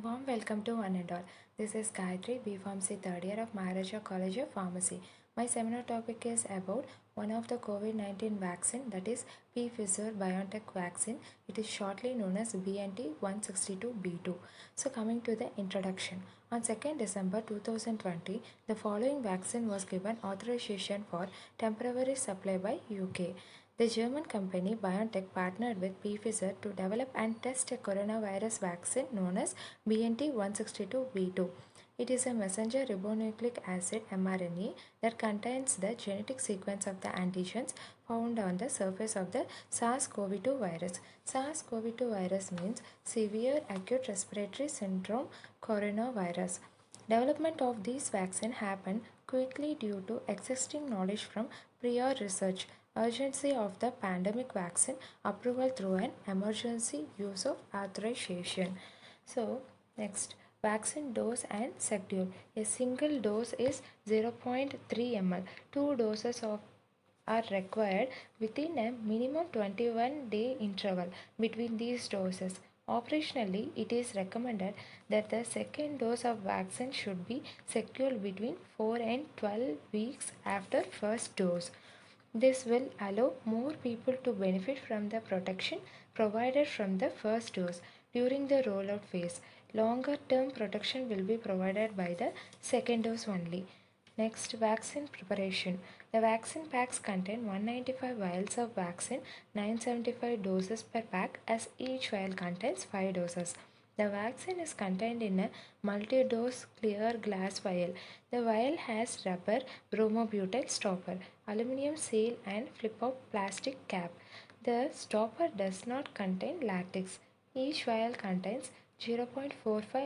Warm welcome to one and all. This is Gayatri, B Pharmacy third year of Maharaja College of Pharmacy. My seminar topic is about one of the COVID-19 vaccine, that is Pfizer BioNTech vaccine. It is shortly known as BNT 162b2. So coming to the introduction. On 2nd December 2020, the following vaccine was given authorization for temporary supply by UK. The German company BioNTech partnered with Pfizer to develop and test a coronavirus vaccine known as BNT 162b2. It is a messenger ribonucleic acid mRNA that contains the genetic sequence of the antigens found on the surface of the SARS-CoV-2 virus. SARS-CoV-2 virus means severe acute respiratory syndrome coronavirus. Development of these vaccines happened quickly due to existing knowledge from prior research, urgency of the pandemic vaccine approval through an emergency use of authorization. So, next, vaccine dose and schedule. A single dose is 0.3 ml. Two doses are required within a minimum 21-day interval between these doses. Operationally, it is recommended that the second dose of vaccine should be scheduled between 4 and 12 weeks after first dose. This will allow more people to benefit from the protection provided from the first dose during the rollout phase. Longer term protection will be provided by the second dose only. Next, vaccine preparation. The vaccine packs contain 195 vials of vaccine, 975 doses per pack, as each vial contains 5 doses. The vaccine is contained in a multi-dose clear glass vial. The vial has rubber bromobutyl stopper, aluminum seal and flip-out plastic cap. The stopper does not contain latex. Each vial contains 0.45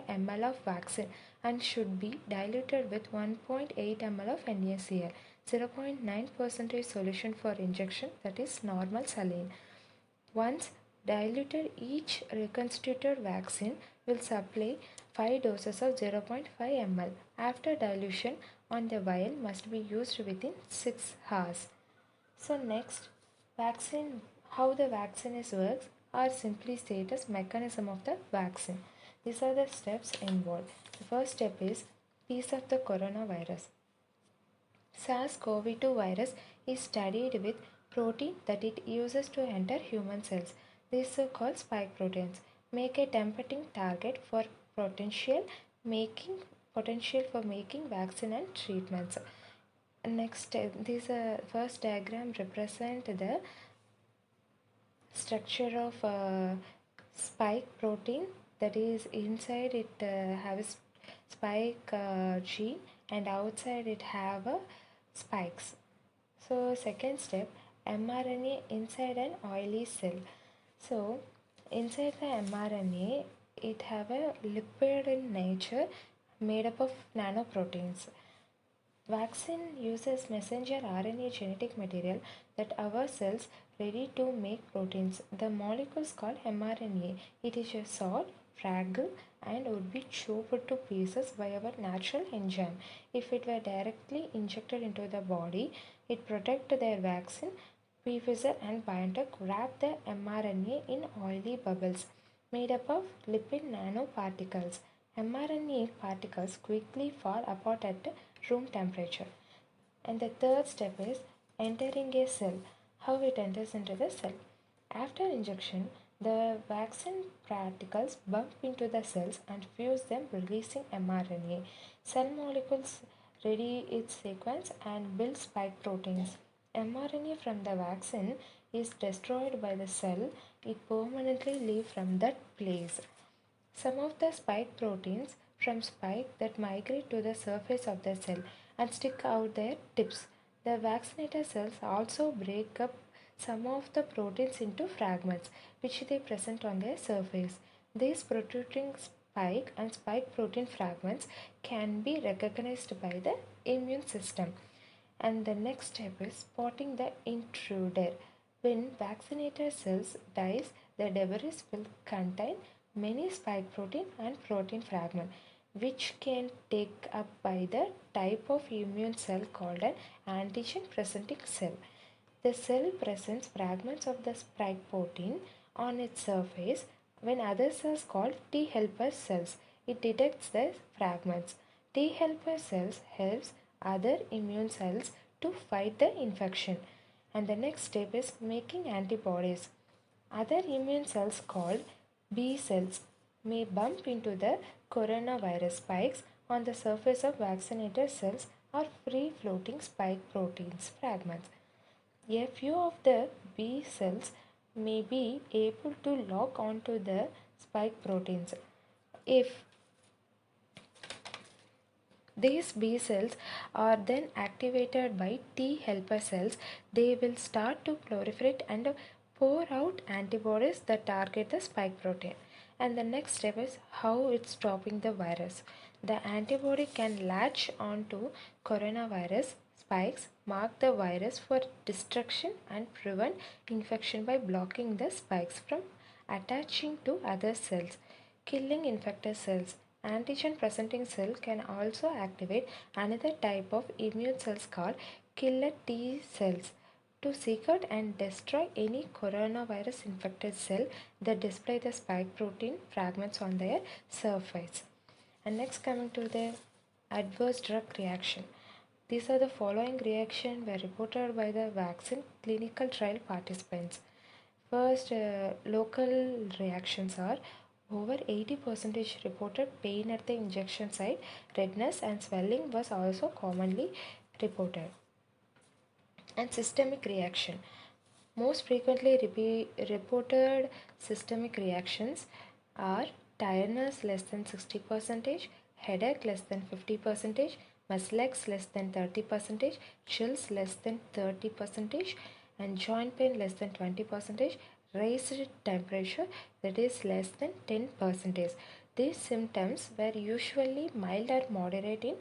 ml of vaccine and should be diluted with 1.8 ml of NaCl, 0.9% solution for injection, that is normal saline. Once diluted, each reconstituted vaccine will supply 5 doses of 0.5 ml. After dilution on the vial must be used within 6 hours. So next, vaccine, how the vaccine is works or simply stated as mechanism of the vaccine. These are the steps involved. The first step is piece of the coronavirus. SARS-CoV-2 virus is studied with protein that it uses to enter human cells. These are called spike proteins. Make a tempting target for potential making potential for making vaccine and treatments. Next, this first diagram represent the structure of spike protein, that is inside it have a spike gene and outside it have spikes. So second step, mRNA inside an oily cell. So inside the mRNA it have a lipid in nature made up of nanoproteins. Vaccine uses messenger RNA genetic material that our cells ready to make proteins. The molecule is called mRNA. It is a short, fragile and would be chopped to pieces by our natural enzyme. If it were directly injected into the body, it protect their vaccine. Pfizer and BioNTech wrap the mRNA in oily bubbles made up of lipid nanoparticles. mRNA particles quickly fall apart at room temperature. And the third step is entering a cell. How it enters into the cell. After injection, the vaccine particles bump into the cells and fuse them, releasing mRNA. Cell molecules ready its sequence and build spike proteins. mRNA from the vaccine is destroyed by the cell. It permanently leaves from that place. Some of the spike proteins from spike that migrate to the surface of the cell and stick out their tips. The vaccinated cells also break up some of the proteins into fragments which they present on their surface. These protruding spike and spike protein fragments can be recognized by the immune system. And the next step is spotting the intruder. When vaccinated cells dies, the debris will contain many spike protein and protein fragment which can take up by the type of immune cell called an antigen presenting cell. The cell presents fragments of the spike protein on its surface when others are called T helper cells. It detects the fragments. T helper cells helps other immune cells to fight the infection. And the next step is making antibodies. Other immune cells called B cells may bump into the coronavirus spikes on the surface of vaccinated cells or free floating spike proteins fragments. A few of the B cells may be able to lock onto the spike proteins. If these B cells are then activated by T helper cells, they will start to proliferate and pour out antibodies that target the spike protein. And the next step is how it's stopping the virus. The antibody can latch onto coronavirus spikes, mark the virus for destruction, and prevent infection by blocking the spikes from attaching to other cells, killing infected cells. Antigen presenting cell can also activate another type of immune cells called killer T cells to seek out and destroy any coronavirus infected cell that display the spike protein fragments on their surface. And next, coming to the adverse drug reaction. These are the following reactions were reported by the vaccine clinical trial participants. First, local reactions are over 80% reported pain at the injection site, redness and swelling was also commonly reported. And systemic reaction. Most frequently reported systemic reactions are tiredness less than 60%, headache less than 50%, muscle aches less than 30%, chills less than 30%, and joint pain less than 20%, raised temperature that is less than 10%. These symptoms were usually mild or moderate in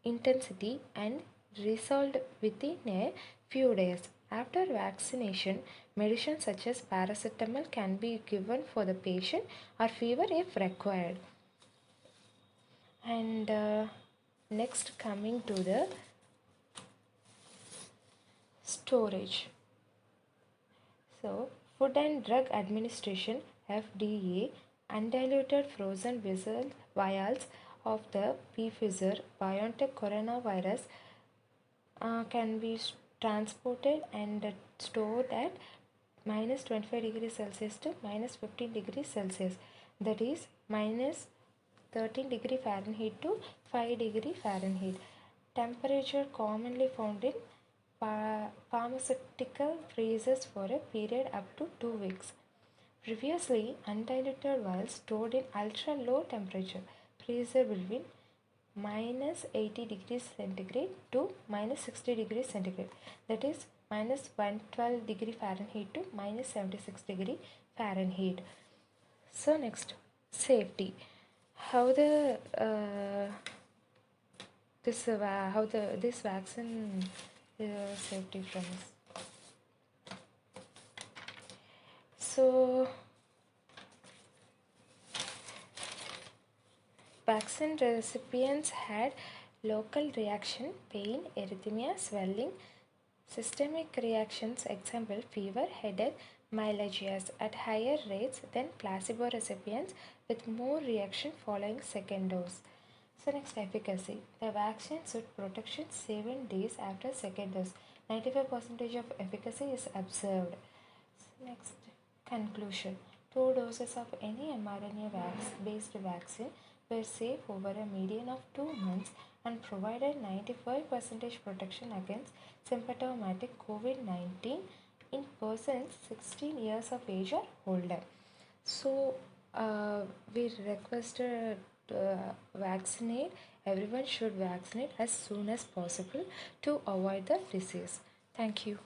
intensity and resolved within a few days. After vaccination, medicines such as paracetamol can be given for the patient or fever if required. And next, coming to the storage. So, Food and Drug Administration FDA undiluted frozen vials of the Pfizer BioNTech coronavirus can be transported and stored at minus 25 degrees Celsius to minus 15 degrees Celsius, that is minus 13 degree Fahrenheit to 5 degree Fahrenheit. Temperature commonly found in pharmaceutical freezers for a period up to 2 weeks. Previously, undiluted vials stored in ultra low temperature freezer between minus 80 degrees centigrade to minus 60 degrees centigrade, that is minus 112 degree Fahrenheit to minus 76 degree Fahrenheit. So next, safety. How the this vaccine safety from this. So vaccine recipients had local reaction, pain, erythema, swelling, systemic reactions, example fever, headache, myalgias at higher rates than placebo recipients with more reaction following second dose. So next, efficacy. The vaccine showed protection 7 days after second dose. 95% of efficacy is observed. So next, conclusion. 2 doses of any mRNA based vaccine were safe over a median of 2 months and provided 95% protection against symptomatic COVID-19 in persons 16 years of age or older. So, we requested vaccinate. Everyone should vaccinate as soon as possible to avoid the disease. Thank you.